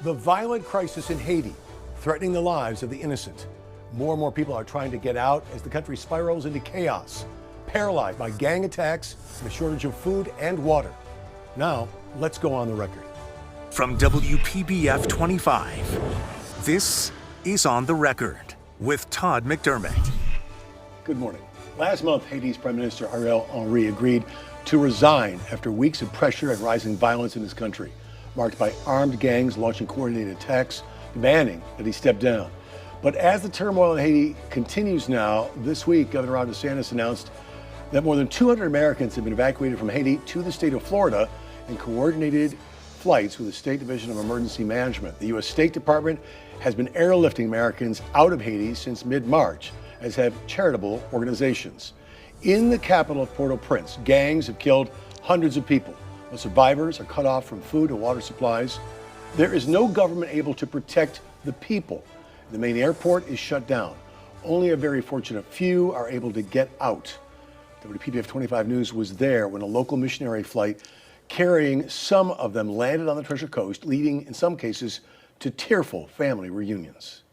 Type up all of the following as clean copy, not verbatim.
The violent crisis in Haiti, threatening the lives of the innocent. More and more people are trying to get out as the country spirals into chaos, paralyzed by gang attacks and a shortage of food and water. Now, let's go on the record. From WPBF 25, this is On the Record with Todd McDermott. Good morning. Last month, Haiti's Prime Minister Ariel Henry agreed to resign after weeks of pressure and rising violence in his country, marked by armed gangs launching coordinated attacks, demanding that he step down. But as the turmoil in Haiti continues now, this week, Governor Ron DeSantis announced that more than 200 Americans have been evacuated from Haiti to the state of Florida in coordinated flights with the State Division of Emergency Management. The U.S. State Department has been airlifting Americans out of Haiti since mid-March, as have charitable organizations. In the capital of Port-au-Prince, gangs have killed hundreds of people. The survivors are cut off from food and water supplies. There is no government able to protect the people. The main airport is shut down. Only a very fortunate few are able to get out. WPBF 25 News was there when a local missionary flight carrying some of them landed on the Treasure Coast, leading, in some cases, to tearful family reunions.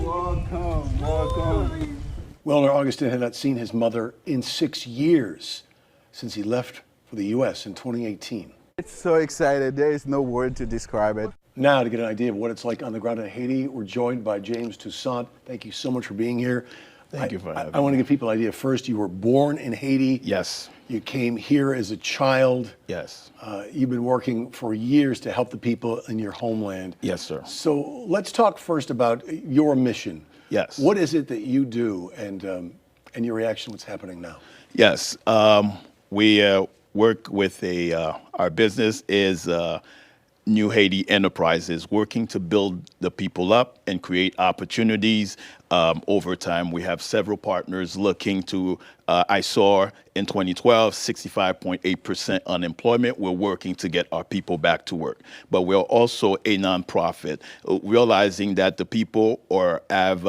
Welcome. Wilner Augustin had not seen his mother in 6 years since he left for the U.S. in 2018. It's so excited. There is no word to describe it. Now, to get an idea of what it's like on the ground in Haiti, we're joined by James Toussaint. Thank you so much for being here. Thank you for having me. I want to give people an idea. First, you were born in Haiti. Yes. You came here as a child. Yes. You've been working for years to help the people in your homeland. Yes, sir. So let's talk first about your mission. Yes. What is it that you do, and your reaction to what's happening now? Yes. We work with our business is New Haiti Enterprises, working to build the people up and create opportunities. Over time, we have several partners looking to, I saw in 2012, 65.8% unemployment. We're working to get our people back to work. But we're also a nonprofit, realizing that the people have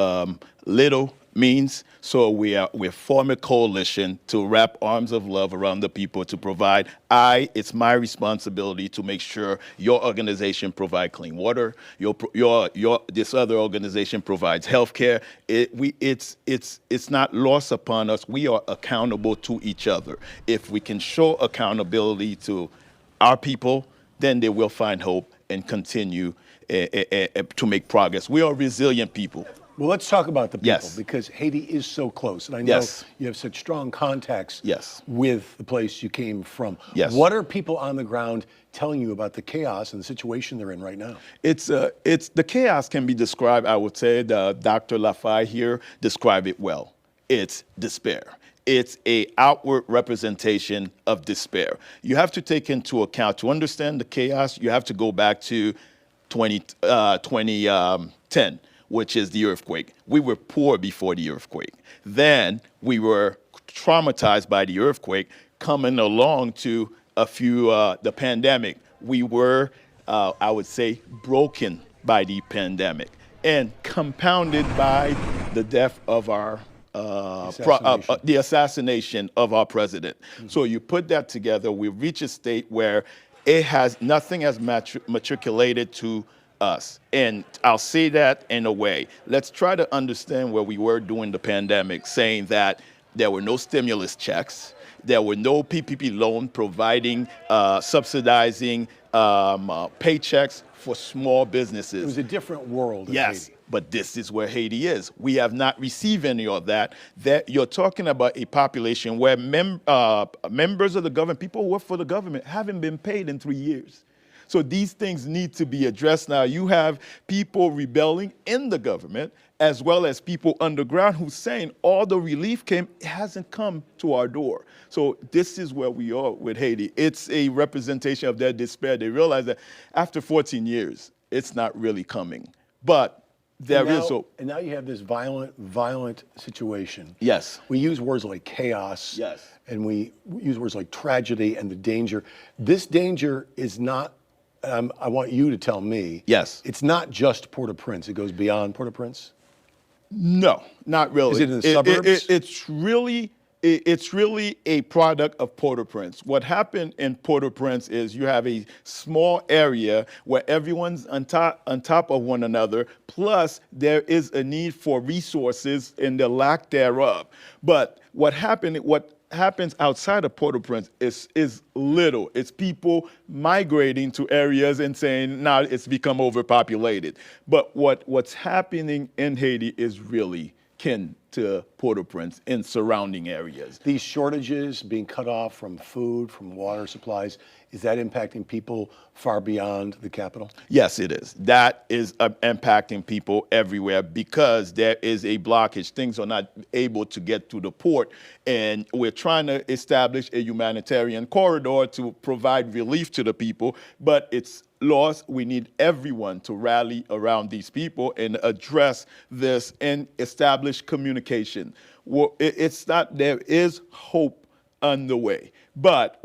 little means, so we form a coalition to wrap arms of love around the people to provide. It's my responsibility to make sure your organization provide clean water. This other organization provides healthcare. It's not lost upon us. We are accountable to each other. If we can show accountability to our people, then they will find hope and continue to make progress. We are resilient people. Well, let's talk about the people, Yes. because Haiti is so close, and I know Yes. you have such strong contacts Yes. with the place you came from. Yes. What are people on the ground telling you about the chaos and the situation they're in right now? It's the chaos can be described. I would say Dr. Lafay here described it well. It's despair. It's a outward representation of despair. You have to take into account, to understand the chaos, you have to go back to 2010. Which is the earthquake. We were poor before the earthquake. Then we were traumatized by the earthquake. Coming along to the pandemic, we were, I would say, broken by the pandemic and compounded by the death of our the assassination of our president. Mm-hmm. So you put that together, we reach a state where nothing has matriculated to us. And I'll say that in a way. Let's try to understand where we were during the pandemic, saying that there were no stimulus checks, there were no PPP loan providing, subsidizing paychecks for small businesses. It was a different world in Yes, Haiti. but this is where Haiti is. We have not received any of that. You're talking about a population where members of the government, people who work for the government, haven't been paid in 3 years. So these things need to be addressed now. You have people rebelling in the government, as well as people underground who's saying all the relief it hasn't come to our door. So this is where we are with Haiti. It's a representation of their despair. They realize that after 14 years, it's not really coming. But there is hope. And now you have this violent situation. Yes. We use words like chaos. Yes. And we use words like tragedy and the danger. This danger is not, I want you to tell me. Yes. It's not just Port-au-Prince. It goes beyond Port-au-Prince? No, not really. Is it in the suburbs? It's really it's really a product of Port-au-Prince. What happened in Port-au-Prince is you have a small area where everyone's on top of one another, plus there is a need for resources and the lack thereof. But what happens outside of Port-au-Prince is little. It's people migrating to areas and saying, now it's become overpopulated. But what's happening in Haiti is really kin to Port-au-Prince in surrounding areas. These shortages, being cut off from food, from water supplies, is that impacting people far beyond the capital? Yes, it is. That is impacting people everywhere because there is a blockage. Things are not able to get to the port, and we're trying to establish a humanitarian corridor to provide relief to the people, but it's lost. We need everyone to rally around these people and address this and establish communication. Well, it's not, there is hope on the way, but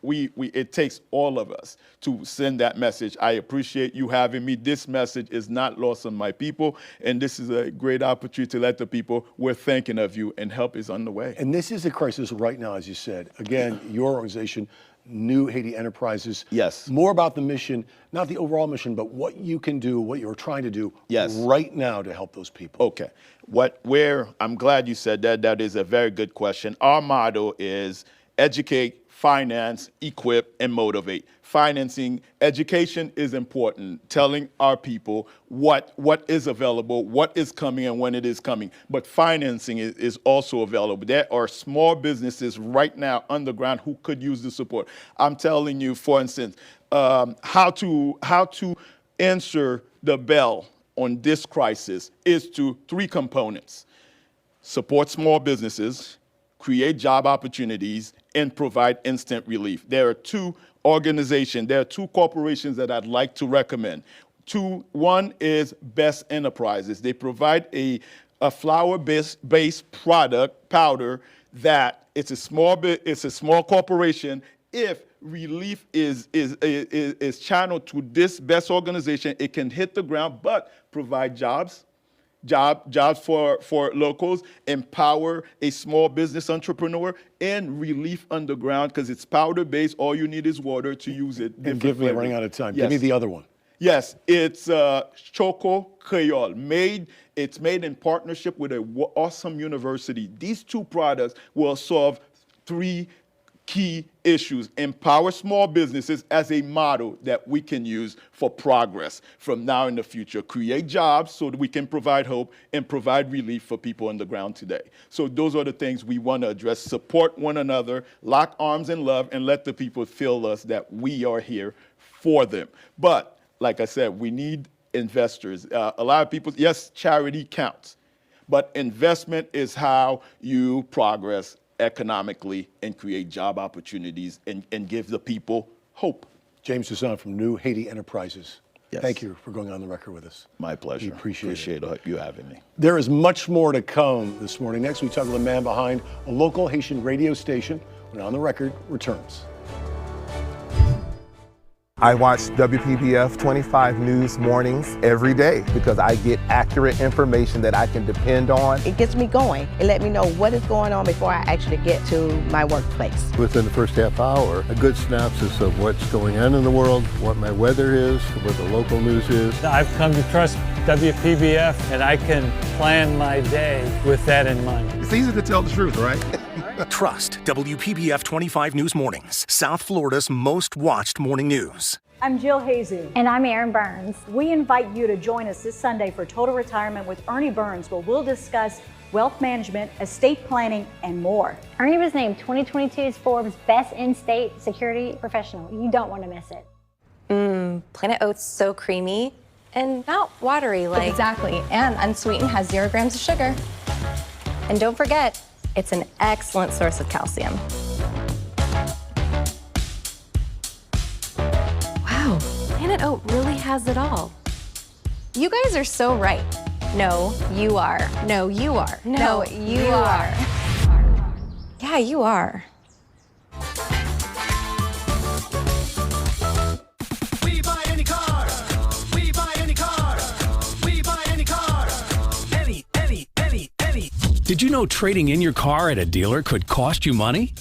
it takes all of us to send that message. I appreciate you having me. This message is not lost on my people, and this is a great opportunity to let the people, we're thinking of you, and help is on the way. And this is a crisis right now, as you said. Again, your organization, New Haiti Enterprises. Yes. More about the mission, not the overall mission, but what you can do, what you're trying to do right now to help those people. Okay. I'm glad you said that. That is a very good question. Our motto is educate, finance, equip, and motivate. Financing, education is important, telling our people what is available, what is coming, and when it is coming. But financing is also available. There are small businesses right now on the ground who could use the support. I'm telling you, for instance, how to answer the bell on this crisis is to 3 components: support small businesses, create job opportunities, and provide instant relief. There are 2 corporations that I'd like to recommend. One is Best Enterprises. They provide a flour-based product, powder, that it's a small corporation. If relief is channeled to this Best organization, it can hit the ground, but provide jobs for locals, empower a small business entrepreneur, and relief underground because it's powder-based. All you need is water to use it. And give me, running out of time, Yes. give me the other one. Yes, it's Choco Creole. It's made in partnership with an awesome university. These 2 products will solve 3 key issues. Empower small businesses as a model that we can use for progress from now in the future. Create jobs so that we can provide hope and provide relief for people on the ground today. So those are the things we want to address. Support one another, lock arms in love, and let the people feel us that we are here for them. But like I said, we need investors. A lot of people, yes, charity counts, but investment is how you progress economically and create job opportunities and give the people hope. James Toussaint from New Haiti Enterprises. Yes. Thank you for going on the record with us. My pleasure. We appreciate it. You having me. There is much more to come this morning. Next, we talk to the man behind a local Haitian radio station when On the Record returns. I watch WPBF 25 News mornings every day because I get accurate information that I can depend on. It gets me going. It let me know what is going on before I actually get to my workplace. Within the first half hour, a good synopsis of what's going on in the world, what my weather is, what the local news is. I've come to trust WPBF, and I can plan my day with that in mind. It's easy to tell the truth, right? Trust WPBF 25 News Mornings, South Florida's most watched morning news. I'm Jill Hazu. And I'm Erin Burns. We invite you to join us this Sunday for Total Retirement with Ernie Burns, where we'll discuss wealth management, estate planning, and more. Ernie was named 2022's Forbes Best In-State Security Professional. You don't want to miss it. Planet Oats so creamy and not watery like. Exactly, and unsweetened, has 0 grams of sugar. And don't forget, it's an excellent source of calcium. Wow, Planet Oat really has it all. You guys are so right. No, you are. No, you are. No, you are. Yeah, you are. We buy any car. We buy any car. We buy any car. Any. Did Did you know trading in your car at a dealer could cost you money?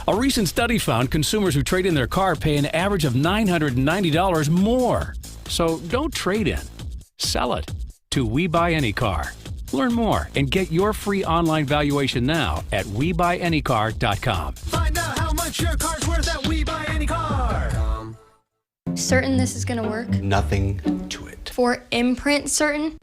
A recent study found consumers who trade in their car pay an average of $990 more. So don't trade in. Sell it to We Buy Any Car. Learn more and get your free online valuation now at WeBuyAnyCar.com. Find out how much your car's worth at We Buy Any Car. Certain this is gonna work? Nothing to it. For Imprint certain?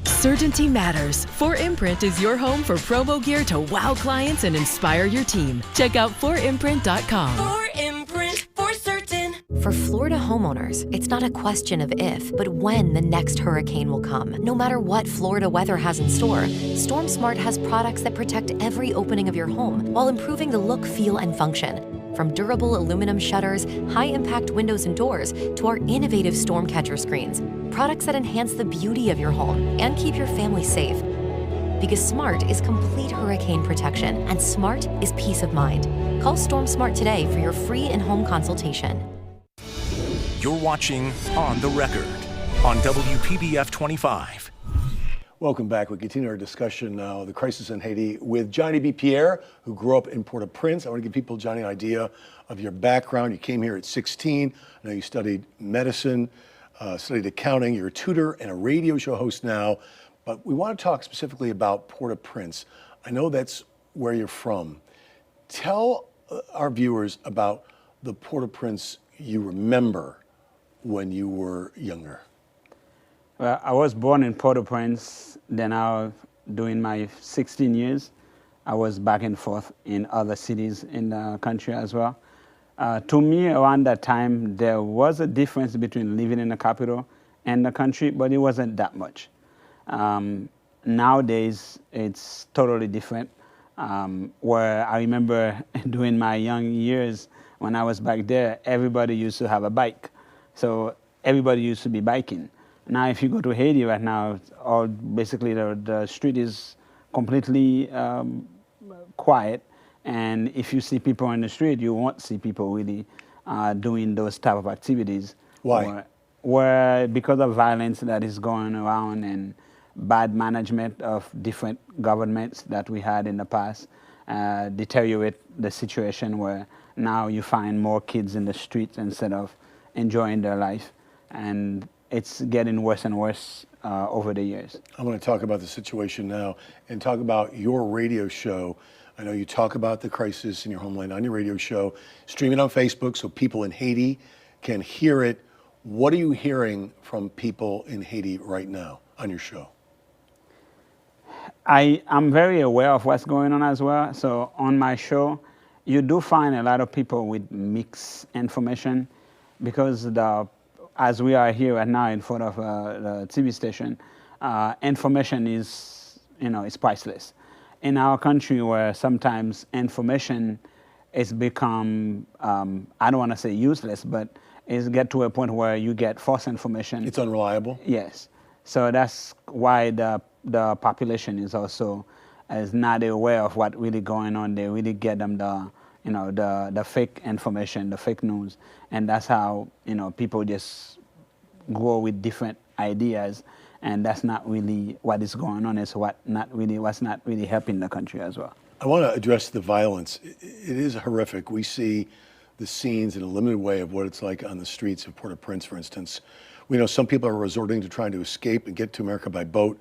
Certainty matters. 4imprint is your home for promo gear to wow clients and inspire your team. Check out 4imprint.com. 4imprint, for certain. For Florida homeowners, it's not a question of if, but when the next hurricane will come. No matter what Florida weather has in store, StormSmart has products that protect every opening of your home while improving the look, feel, and function. From durable aluminum shutters, high-impact windows and doors, to our innovative storm catcher screens, products that enhance the beauty of your home and keep your family safe. Because smart is complete hurricane protection, and smart is peace of mind. Call StormSmart today for your free in-home consultation. You're watching On the Record on WPBF 25. Welcome back. We continue our discussion now, the crisis in Haiti, with Johnny B. Pierre, who grew up in Port-au-Prince. I want to give people, Johnny, an idea of your background. You came here at 16. I know you studied medicine, studied accounting. You're a tutor and a radio show host now. But we want to talk specifically about Port-au-Prince. I know that's where you're from. Tell our viewers about the Port-au-Prince you remember when you were younger. Well, I was born in Port-au-Prince. Then during my 16 years, I was back and forth in other cities in the country as well. To me, around that time, there was a difference between living in the capital and the country, but it wasn't that much. Nowadays, it's totally different. Where I remember during my young years, when I was back there, everybody used to have a bike. So everybody used to be biking. Now, if you go to Haiti right now, basically the street is completely quiet. And if you see people on the street, you won't see people really doing those type of activities. Why? Because of violence that is going around and bad management of different governments that we had in the past deteriorate the situation where now you find more kids in the streets instead of enjoying their life. And it's getting worse and worse over the years. I want to talk about the situation now and talk about your radio show. I know you talk about the crisis in your homeland on your radio show, stream it on Facebook so people in Haiti can hear it. What are you hearing from people in Haiti right now on your show? I'm very aware of what's going on as well. So on my show, you do find a lot of people with mixed information because as we are here right now in front of the TV station, information is priceless. In our country, where sometimes information is become, I don't want to say useless, but it's get to a point where you get false information. It's unreliable? Yes. So that's why the population is also is not aware of what really going on. They really get them the fake information, the fake news, and that's how people just go with different ideas, and that's not really what is going on. It's what's not really helping the country as well. I want to address the violence. It is horrific. We see the scenes in a limited way of what it's like on the streets of Port-au-Prince, for instance. We know some people are resorting to trying to escape and get to America by boat.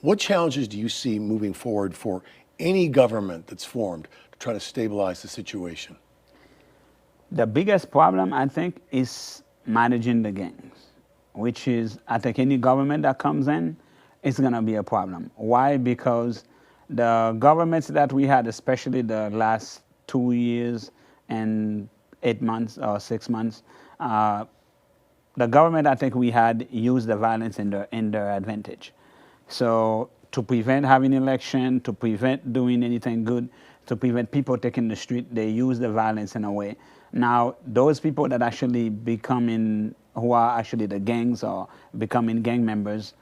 What challenges do you see moving forward for any government that's formed to try to stabilize the situation? The biggest problem, I think, is managing the gangs, which is, I think any government that comes in, it's going to be a problem. Why? Because the governments that we had, especially the last 2 years and 8 months or 6 months, the government I think we had used the violence in their advantage. So to prevent having election, to prevent doing anything good, to prevent people taking the street, they use the violence in a way. Now, those people that actually who are actually the gangs or becoming gang members,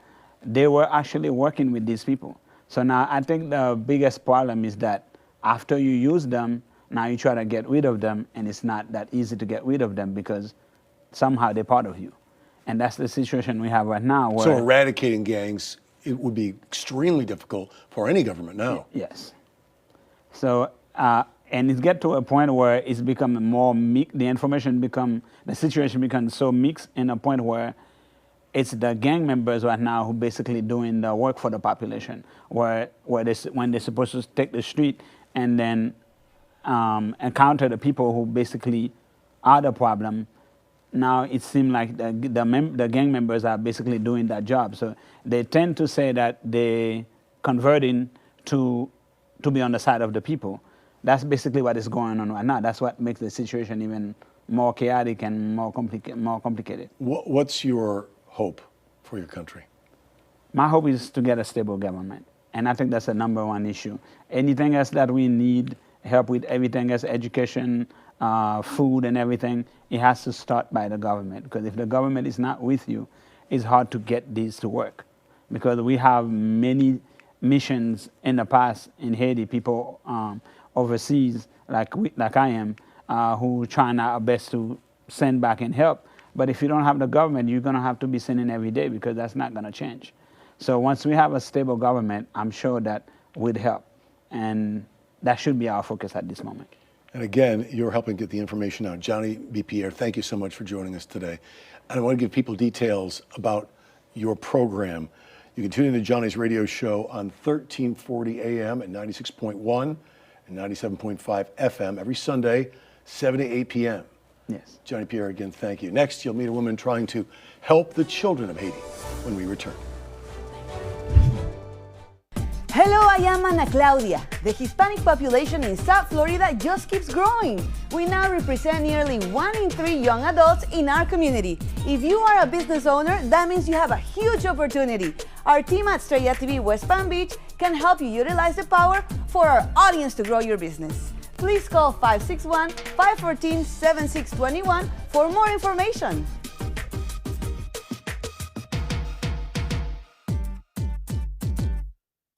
they were actually working with these people. So now I think the biggest problem is that after you use them, now you try to get rid of them, and it's not that easy to get rid of them because somehow they're part of you. And that's the situation we have right now. So eradicating gangs it would be extremely difficult for any government now. Yes. So, and it's get to a point where it's becoming more the situation becomes so mixed in a point where it's the gang members right now who basically doing the work for the population, when they're supposed to take the street and then encounter the people who basically are the problem. Now it seems like the gang members are basically doing that job. So they tend to say that they're converting to be on the side of the people. That's basically what is going on right now. That's what makes the situation even more chaotic and more complicated. What's your hope for your country? My hope is to get a stable government. And I think that's the number one issue. Anything else that we need help with, everything else, education, food and everything, it has to start by the government. Because if the government is not with you, it's hard to get these to work. Because we have many missions in the past in Haiti, people overseas, like I am, who trying our best to send back and help. But if you don't have the government, you're going to have to be sending every day because that's not going to change. So once we have a stable government, I'm sure that would help. And that should be our focus at this moment. And again, you're helping get the information out. Johnny B. Pierre, thank you so much for joining us today. And I want to give people details about your program. You can tune into Johnny's radio show on 1340 AM at 96.1 and 97.5 FM every Sunday, 7 to 8 p.m. Yes. Johnny Pierre, again, thank you. Next, you'll meet a woman trying to help the children of Haiti when we return. Hello, I am Ana Claudia. The Hispanic population in South Florida just keeps growing. We now represent nearly 1 in 3 young adults in our community. If you are a business owner, that means you have a huge opportunity. Our team at Straya TV West Palm Beach can help you utilize the power for our audience to grow your business. Please call 561-514-7621 for more information.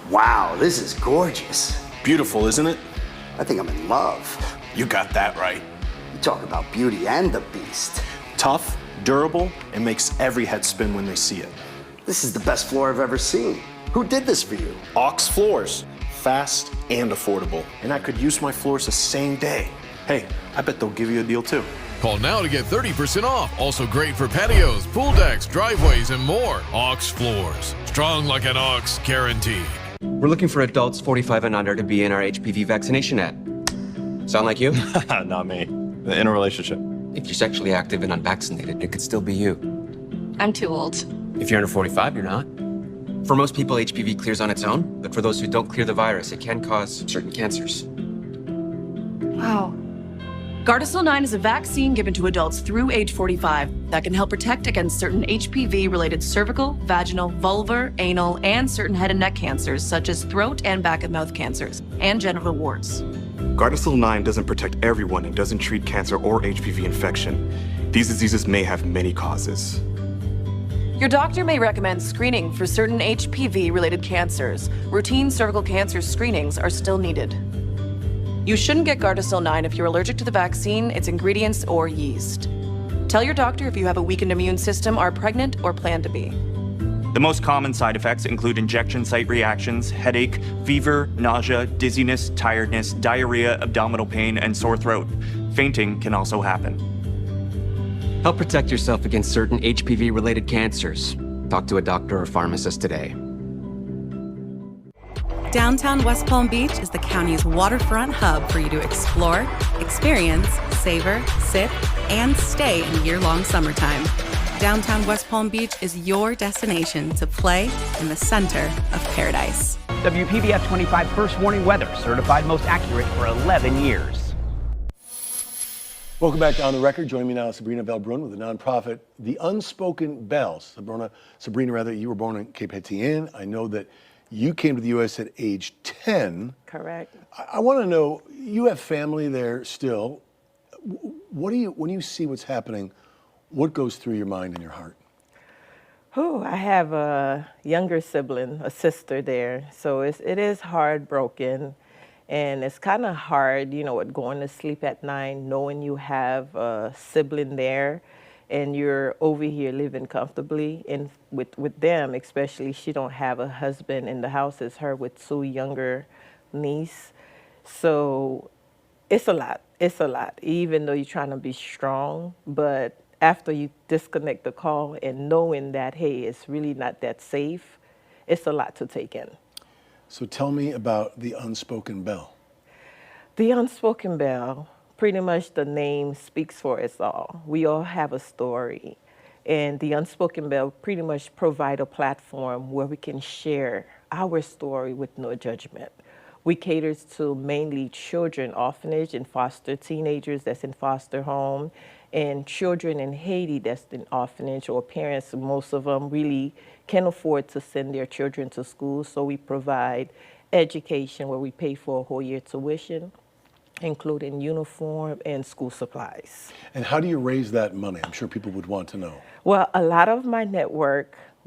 Wow, this is gorgeous. Beautiful, isn't it? I think I'm in love. You got that right. You talk about Beauty and the Beast. Tough, durable, and makes every head spin when they see it. This is the best floor I've ever seen. Who did this for you? Ox Floors. Fast and affordable. And I could use my floors the same day. Hey, I bet they'll give you a deal too. Call now to get 30% off. Also great for patios, pool decks, driveways, and more. Ox Floors. Strong like an ox, guaranteed. We're looking for adults 45 and under to be in our HPV vaccination ad. Sound like you? Not me. In a relationship. If you're sexually active and unvaccinated, it could still be you. I'm too old. If you're under 45, you're not. For most people, HPV clears on its own, but for those who don't clear the virus, it can cause certain cancers. Wow. Gardasil 9 is a vaccine given to adults through age 45 that can help protect against certain HPV-related cervical, vaginal, vulvar, anal, and certain head and neck cancers, such as throat and back of mouth cancers, and genital warts. Gardasil 9 doesn't protect everyone and doesn't treat cancer or HPV infection. These diseases may have many causes. Your doctor may recommend screening for certain HPV-related cancers. Routine cervical cancer screenings are still needed. You shouldn't get Gardasil 9 if you're allergic to the vaccine, its ingredients, or yeast. Tell your doctor if you have a weakened immune system, are pregnant, or plan to be. The most common side effects include injection site reactions, headache, fever, nausea, dizziness, tiredness, diarrhea, abdominal pain, and sore throat. Fainting can also happen. Help protect yourself against certain HPV-related cancers. Talk to a doctor or pharmacist today. Downtown West Palm Beach is the county's waterfront hub for you to explore, experience, savor, sip, and stay in year-long summertime. Downtown West Palm Beach is your destination to play in the center of paradise. WPBF 25 First Warning Weather, certified most accurate for 11 years. Welcome back to On the Record. Joining me now is Sabrina Valbrun with the nonprofit The Unspoken Bells. Sabrina, you were born in Cape Haitian. I know that you came to the U.S. at age 10. Correct. I want to know, you have family there still. When you see what's happening, what goes through your mind and your heart? I have a younger sibling, a sister there, so it is heartbroken, and it's kind of hard, with going to sleep at night, knowing you have a sibling there, and you're over here living comfortably, and with them especially, she don't have a husband in the house. It's her with 2 younger nieces. So it's a lot. It's a lot, even though you're trying to be strong. But after you disconnect the call and knowing that, hey, it's really not that safe, it's a lot to take in. So tell me about the Unspoken Bell. The Unspoken Bell, pretty much the name speaks for us all. We all have a story. And the Unspoken Bell pretty much provide a platform where we can share our story with no judgment. We cater to mainly children, orphanage and foster teenagers that's in foster home, and children in Haiti that's in orphanage, or parents, most of them really can't afford to send their children to school. So we provide education where we pay for a whole year tuition, including uniform and school supplies. And how do you raise that money? I'm sure people would want to know. Well, a lot of my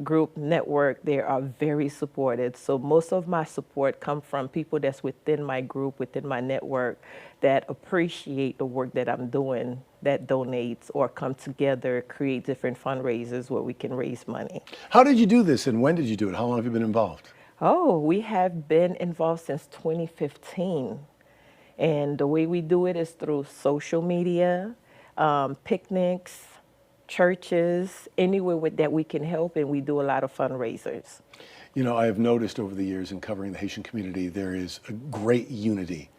group network, they are very supported. So most of my support come from people that's within my group, within my network, that appreciate the work that I'm doing, that donates or come together, create different fundraisers where we can raise money. How did you do this, and when did you do it? How long have you been involved? Oh, we have been involved since 2015. And the way we do it is through social media, picnics, churches, anywhere that we can help, and we do a lot of fundraisers. You know, I have noticed over the years in covering the Haitian community, there is a great unity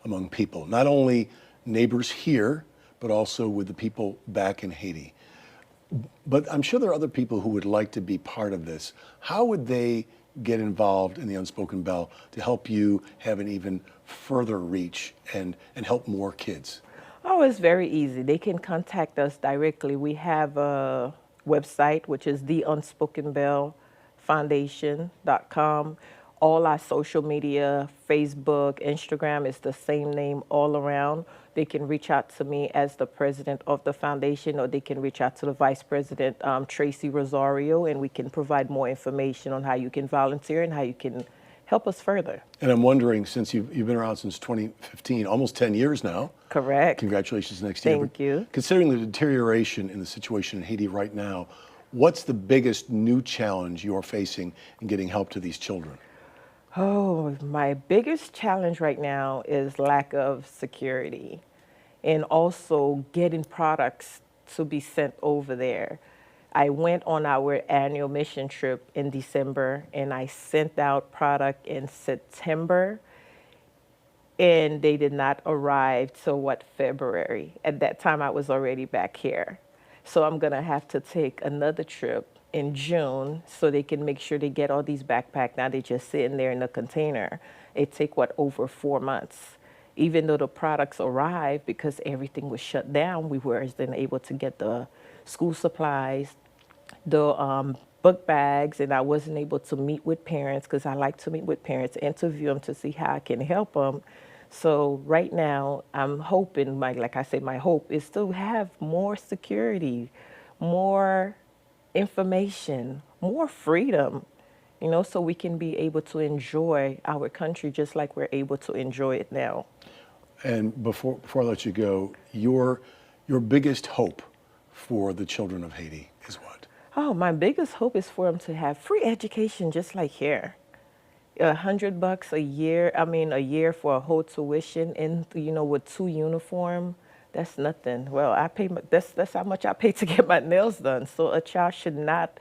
among people, not only neighbors here, but also with the people back in Haiti. But I'm sure there are other people who would like to be part of this. How would they get involved in the Unspoken Bell to help you have an even further reach and help more kids? Oh, it's very easy. They can contact us directly. We have a website, which is theunspokenbellfoundation.com. All our social media, Facebook, Instagram, is the same name all around. They can reach out to me as the president of the foundation, or they can reach out to the vice president, Tracy Rosario, and we can provide more information on how you can volunteer and how you can help us further. And I'm wondering, since you've been around since 2015, almost 10 years now. Correct. Congratulations next year. Thank you. Considering the deterioration in the situation in Haiti right now, what's the biggest new challenge you're facing in getting help to these children? Oh, my biggest challenge right now is lack of security, and also getting products to be sent over there. I went on our annual mission trip in December, and I sent out product in September, and they did not arrive till February. At that time, I was already back here. So I'm gonna have to take another trip in June so they can make sure they get all these backpacks. Now they're just sitting there in a container. It take over 4 months. Even though the products arrived, because everything was shut down, we weren't then able to get the school supplies, the book bags, and I wasn't able to meet with parents, because I like to meet with parents, interview them to see how I can help them. So right now, I'm hoping, like I said, my hope is to have more security, more information, more freedom, you know, so we can be able to enjoy our country just like we're able to enjoy it now. And before I let you go, your biggest hope for the children of Haiti is what? Oh, my biggest hope is for them to have free education just like here. $100 a year, a year for a whole tuition, and, you know, with 2 uniforms. That's nothing. Well, I pay. That's how much I pay to get my nails done. So a child should not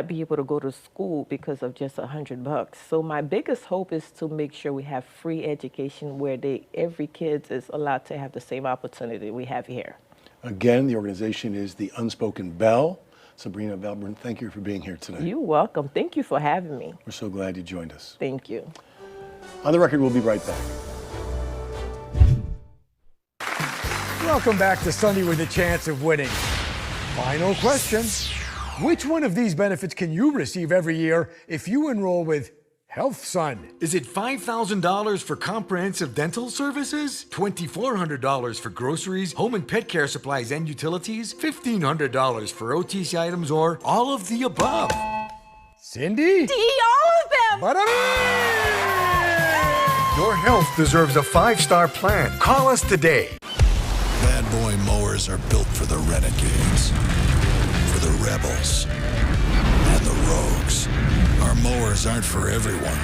be able to go to school because of just $100. So my biggest hope is to make sure we have free education where every kid is allowed to have the same opportunity we have here. Again, the organization is the Unspoken Bell. Sabrina Valbrun, thank you for being here today. You're welcome. Thank you for having me. We're so glad you joined us. Thank you. On the Record, we'll be right back. Welcome back to Sunday with a Chance of Winning. Final question. Which one of these benefits can you receive every year if you enroll with HealthSun? Is it $5,000 for comprehensive dental services? $2,400 for groceries, home and pet care supplies and utilities? $1,500 for OTC items, or all of the above? Cindy? D, all of them! Your health deserves a 5-star plan. Call us today. Bad Boy Mowers mowers are built for the renegades, for the rebels, and the rogues. Our mowers aren't for everyone.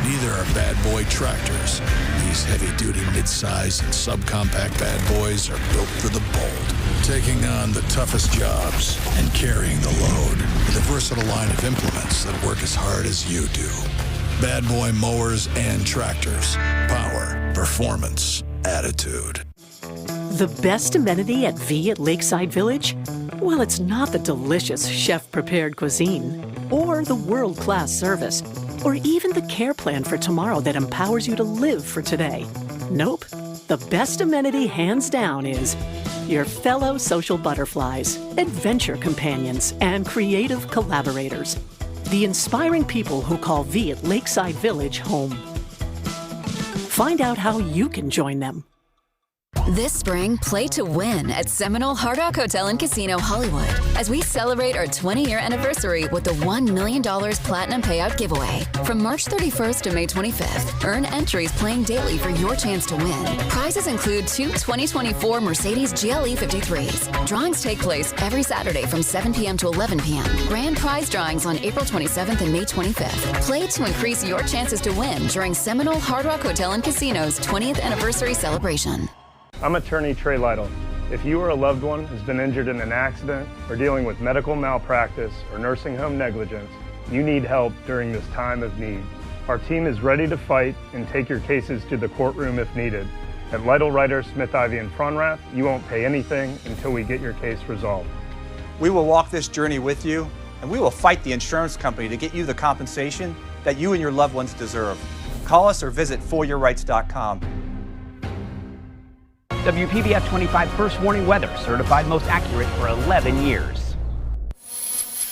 Neither are bad boy tractors. These heavy-duty mid-size and subcompact bad boys are built for the bold, taking on the toughest jobs and carrying the load with a versatile line of implements that work as hard as you do. Bad boy mowers and tractors. Power, performance, attitude. The best amenity at V at Lakeside Village? Well, it's not the delicious chef-prepared cuisine, or the world-class service, or even the care plan for tomorrow that empowers you to live for today. Nope. The best amenity, hands down, is your fellow social butterflies, adventure companions, and creative collaborators. The inspiring people who call V at Lakeside Village home. Find out how you can join them. This spring, play to win at Seminole Hard Rock Hotel and Casino Hollywood as we celebrate our 20-year anniversary with the $1 million Platinum Payout Giveaway. From March 31st to May 25th, earn entries playing daily for your chance to win. Prizes include 2 2024 Mercedes GLE 53s. Drawings take place every Saturday from 7 p.m. to 11 p.m. Grand prize drawings on April 27th and May 25th. Play to increase your chances to win during Seminole Hard Rock Hotel and Casino's 20th anniversary celebration. I'm attorney Trey Lytle. If you or a loved one has been injured in an accident or dealing with medical malpractice or nursing home negligence, you need help during this time of need. Our team is ready to fight and take your cases to the courtroom if needed. At Lytle, Ryder, Smith, Ivy, and Frunrath, you won't pay anything until we get your case resolved. We will walk this journey with you, and we will fight the insurance company to get you the compensation that you and your loved ones deserve. Call us or visit foryourrights.com. WPBF 25 First Warning Weather, certified most accurate for 11 years.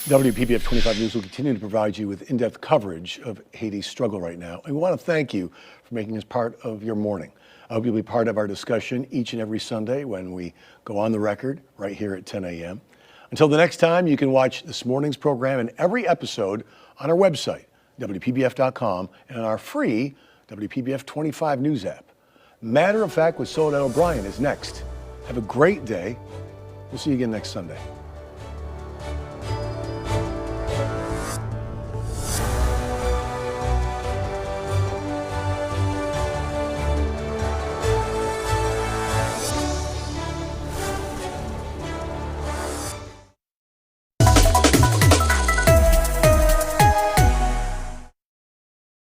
WPBF 25 News will continue to provide you with in-depth coverage of Haiti's struggle right now. And we want to thank you for making us part of your morning. I hope you'll be part of our discussion each and every Sunday when we go on the record right here at 10 a.m. Until the next time, you can watch this morning's program and every episode on our website, WPBF.com, and on our free WPBF 25 News app. Matter of Fact with Soledad O'Brien is next. Have a great day. We'll see you again next Sunday.